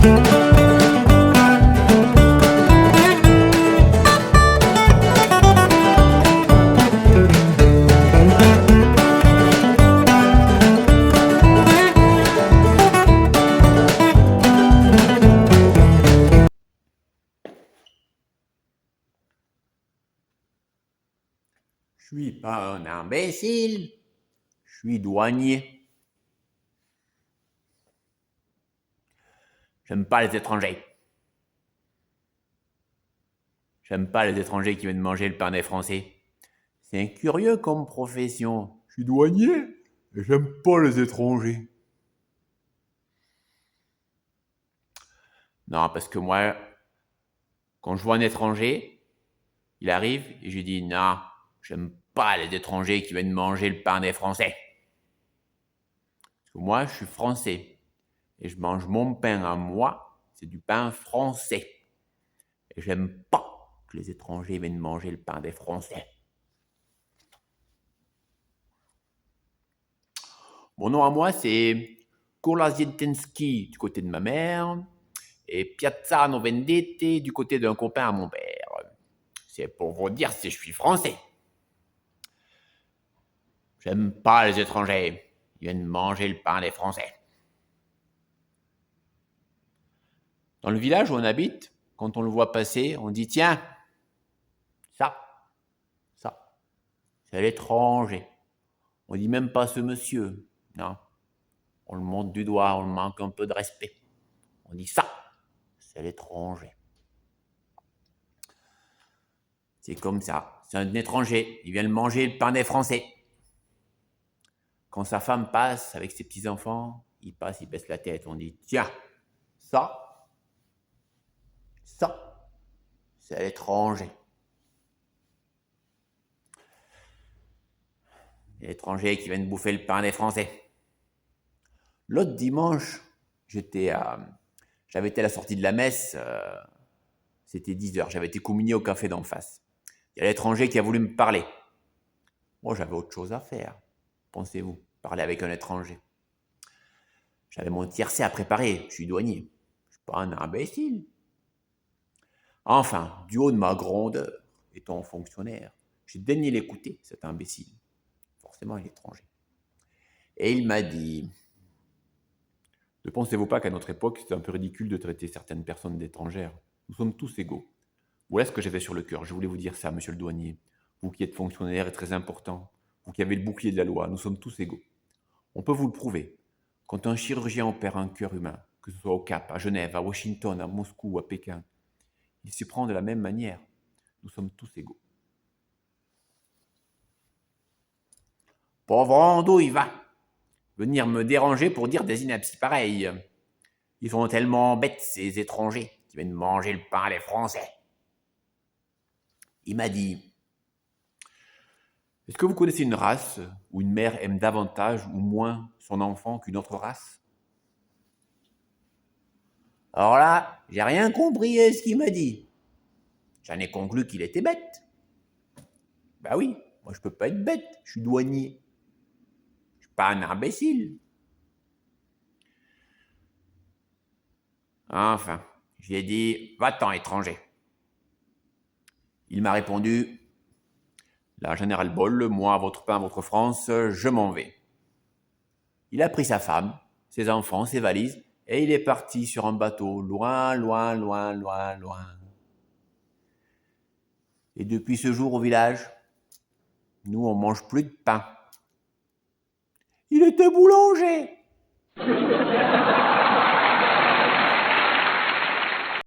Je suis pas un imbécile, je suis douanier. J'aime pas les étrangers. J'aime pas les étrangers qui viennent manger le pain des Français. C'est curieux comme profession. Je suis douanier et j'aime pas les étrangers. Non, parce que moi, quand je vois un étranger, il arrive et je lui dis non, j'aime pas les étrangers qui viennent manger le pain des Français. Parce que moi, je suis français et je mange mon pain à moi, c'est du pain français. Et j'aime pas que les étrangers viennent manger le pain des Français. Mon nom à moi, c'est Kurlazientensky du côté de ma mère et Piazzano Vendetti du côté d'un copain à mon père. C'est pour vous dire si je suis français. J'aime pas les étrangers. Ils viennent manger le pain des Français. Dans le village où on habite, quand on le voit passer, on dit tiens, ça, c'est l'étranger. On dit même pas ce monsieur. Non. On le monte du doigt, on le manque un peu de respect. On dit ça, c'est l'étranger. C'est comme ça. C'est un étranger. Il vient manger le pain des Français. Quand sa femme passe avec ses petits-enfants, il passe, il baisse la tête. On dit tiens, ça, c'est l'étranger. L'étranger qui vient bouffer le pain des Français. L'autre dimanche, j'avais été à la sortie de la messe, c'était 10h, j'avais été communié au café d'en face. Il y a l'étranger qui a voulu me parler. Moi, j'avais autre chose à faire, pensez-vous, parler avec un étranger. J'avais mon tiercé à préparer, je suis douanier, je suis pas un imbécile. Enfin, du haut de ma grandeur, étant fonctionnaire, j'ai daigné l'écouter, cet imbécile. Forcément, il est étranger. Et il m'a dit... Ne pensez-vous pas qu'à notre époque, c'est un peu ridicule de traiter certaines personnes d'étrangères? Nous sommes tous égaux. Voilà ce que j'avais sur le cœur. Je voulais vous dire ça, monsieur le douanier. Vous qui êtes fonctionnaire et très important, vous qui avez le bouclier de la loi, nous sommes tous égaux. On peut vous le prouver. Quand un chirurgien opère un cœur humain, que ce soit au Cap, à Genève, à Washington, à Moscou ou à Pékin, il s'y prend de la même manière. Nous sommes tous égaux. Pauvre andouille, va venir me déranger pour dire des inepties pareilles. Ils sont tellement bêtes, ces étrangers, qui viennent manger le pain des Français. Il m'a dit, est-ce que vous connaissez une race où une mère aime davantage ou moins son enfant qu'une autre race? Alors là, j'ai rien compris à ce qu'il m'a dit. J'en ai conclu qu'il était bête. Bah oui, moi je peux pas être bête, je suis douanier. Je suis pas un imbécile. Enfin, je lui ai dit, va-t'en étranger. Il m'a répondu, là j'en ai ras le bol, moi, votre pain, votre France, je m'en vais. Il a pris sa femme, ses enfants, ses valises, et il est parti sur un bateau, loin, loin, loin, loin, loin. Et depuis ce jour au village, nous on mange plus de pain. Il était boulanger.